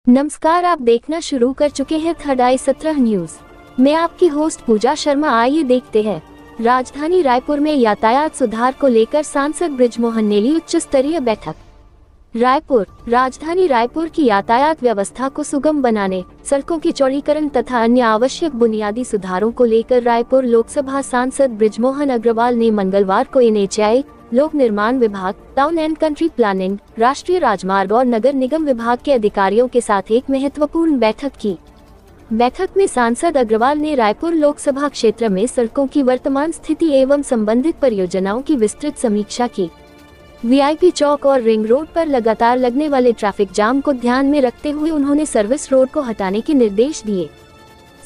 नमस्कार, आप देखना शुरू कर चुके हैं थर्ड आई 17 न्यूज। मैं आपकी होस्ट पूजा शर्मा। आइए देखते हैं। राजधानी रायपुर में यातायात सुधार को लेकर सांसद बृजमोहन ने ली उच्च स्तरीय बैठक। रायपुर राजधानी रायपुर की यातायात व्यवस्था को सुगम बनाने, सड़कों की चौड़ीकरण तथा अन्य आवश्यक बुनियादी सुधारों को लेकर रायपुर लोकसभा सांसद बृजमोहन अग्रवाल ने मंगलवार को NHAI, लोक निर्माण विभाग, टाउन एंड कंट्री प्लानिंग, राष्ट्रीय राजमार्ग और नगर निगम विभाग के अधिकारियों के साथ एक महत्वपूर्ण बैठक की। बैठक में सांसद अग्रवाल ने रायपुर लोकसभा क्षेत्र में सड़कों की वर्तमान स्थिति एवं संबंधित परियोजनाओं की विस्तृत समीक्षा की। VIP चौक और रिंग रोड पर लगातार लगने वाले ट्रैफिक जाम को ध्यान में रखते हुए उन्होंने सर्विस रोड को हटाने के निर्देश दिए।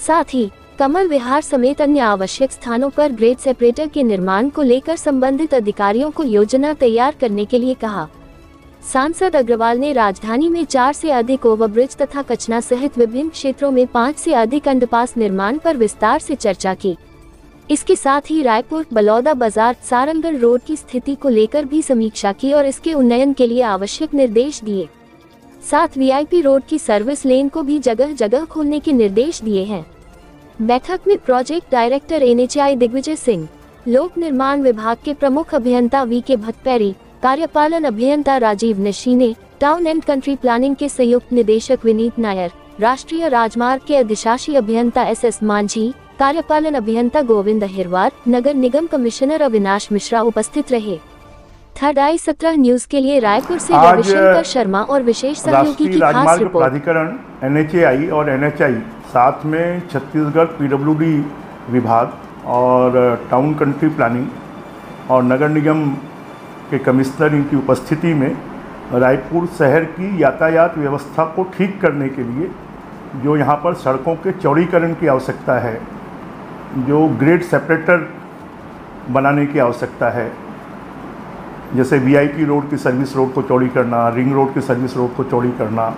साथ ही कमल विहार समेत अन्य आवश्यक स्थानों पर ग्रेड सेपरेटर के निर्माण को लेकर संबंधित अधिकारियों को योजना तैयार करने के लिए कहा। सांसद अग्रवाल ने राजधानी में 4 से अधिक ओवरब्रिज तथा कचना सहित विभिन्न क्षेत्रों में 5 से अधिक अंडरपास निर्माण पर विस्तार से चर्चा की। इसके साथ ही रायपुर बलौदा बाजार सारंगगढ़ रोड की स्थिति को लेकर भी समीक्षा की और इसके उन्नयन के लिए आवश्यक निर्देश दिए। साथ VIP रोड की सर्विस लेन को भी जगह जगह खोलने के निर्देश दिए हैं। बैठक में project director NHAI Digvijay Singh, लोक निर्माण विभाग के प्रमुख अभियंता VK भट्टपैरी, कार्यपालन अभियंता Rajeev Nashine, town and country planning के संयुक्त निदेशक विनीत नायर, राष्ट्रीय राजमार्ग के अधिशासी अभियंता SS मांझी, कार्यपालन अभियंता गोविंद अहिरवार, नगर निगम कमिश्नर अविनाश मिश्रा उपस्थित रहे। थर्ड आई 17 न्यूज के लिए रायपुर से रविशंकर शर्मा और विशेष सहयोगी की खास रिपोर्ट। प्राधिकरण NHAI और NHI साथ में छत्तीसगढ़ PWD विभाग और टाउन कंट्री प्लानिंग और नगर निगम के कमिश्नर इनकी उपस्थिति में रायपुर शहर की यातायात व्यवस्था को ठीक करने के लिए जो यहाँ पर सड़कों के चौड़ीकरण की आवश्यकता है, जो ग्रेड सेपरेटर बनाने की आवश्यकता है, जैसे VIP रोड की सर्विस रोड को चौड़ी करना, रिंग रोड की सर्विस रोड को चौड़ी करना,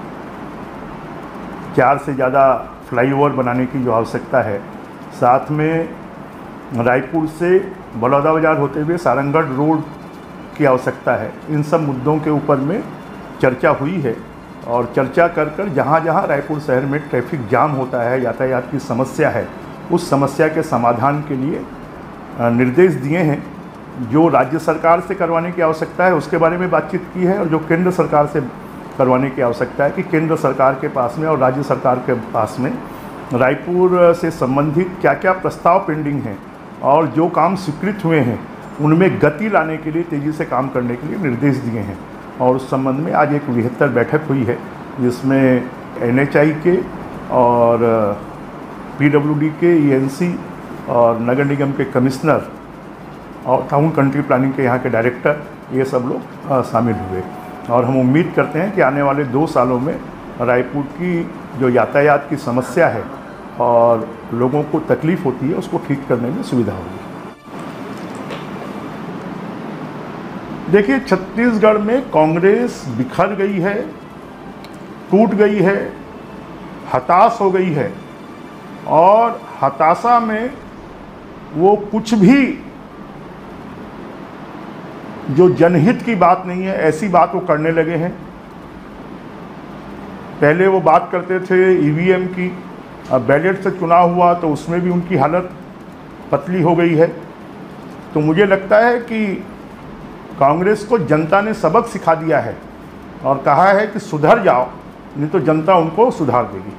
4 से ज़्यादा फ्लाईओवर बनाने की जो आवश्यकता है, साथ में रायपुर से बलौदा बाजार होते हुए सारंगगढ़ रोड की आवश्यकता है। इन सब मुद्दों के ऊपर में चर्चा हुई है और चर्चा कर कर जहाँ जहाँ रायपुर शहर में ट्रैफिक जाम होता है, यातायात की समस्या है, उस समस्या के समाधान के लिए निर्देश दिए हैं। जो राज्य सरकार से करवाने की आवश्यकता है उसके बारे में बातचीत की है और जो केंद्र सरकार से करवाने की आवश्यकता है कि केंद्र सरकार के पास में और राज्य सरकार के पास में रायपुर से संबंधित क्या क्या प्रस्ताव पेंडिंग हैं और जो काम स्वीकृत हुए हैं उनमें गति लाने के लिए तेज़ी से काम करने के लिए निर्देश दिए हैं। और उस संबंध में आज एक बेहतर बैठक हुई है जिसमें NHI के और PWD के ENC और नगर निगम के कमिश्नर और टाउन कंट्री प्लानिंग के यहाँ के डायरेक्टर, ये सब लोग शामिल हुए। और हम उम्मीद करते हैं कि आने वाले 2 सालों में रायपुर की जो यातायात की समस्या है और लोगों को तकलीफ़ होती है उसको ठीक करने में सुविधा होगी। देखिए, छत्तीसगढ़ में कांग्रेस बिखर गई है, टूट गई है, हताश हो गई है और हताशा में वो कुछ भी जो जनहित की बात नहीं है ऐसी बात वो करने लगे हैं। पहले वो बात करते थे EVM की, अब बैलेट से चुनाव हुआ तो उसमें भी उनकी हालत पतली हो गई है। तो मुझे लगता है कि कांग्रेस को जनता ने सबक सिखा दिया है और कहा है कि सुधर जाओ, नहीं तो जनता उनको सुधार देगी।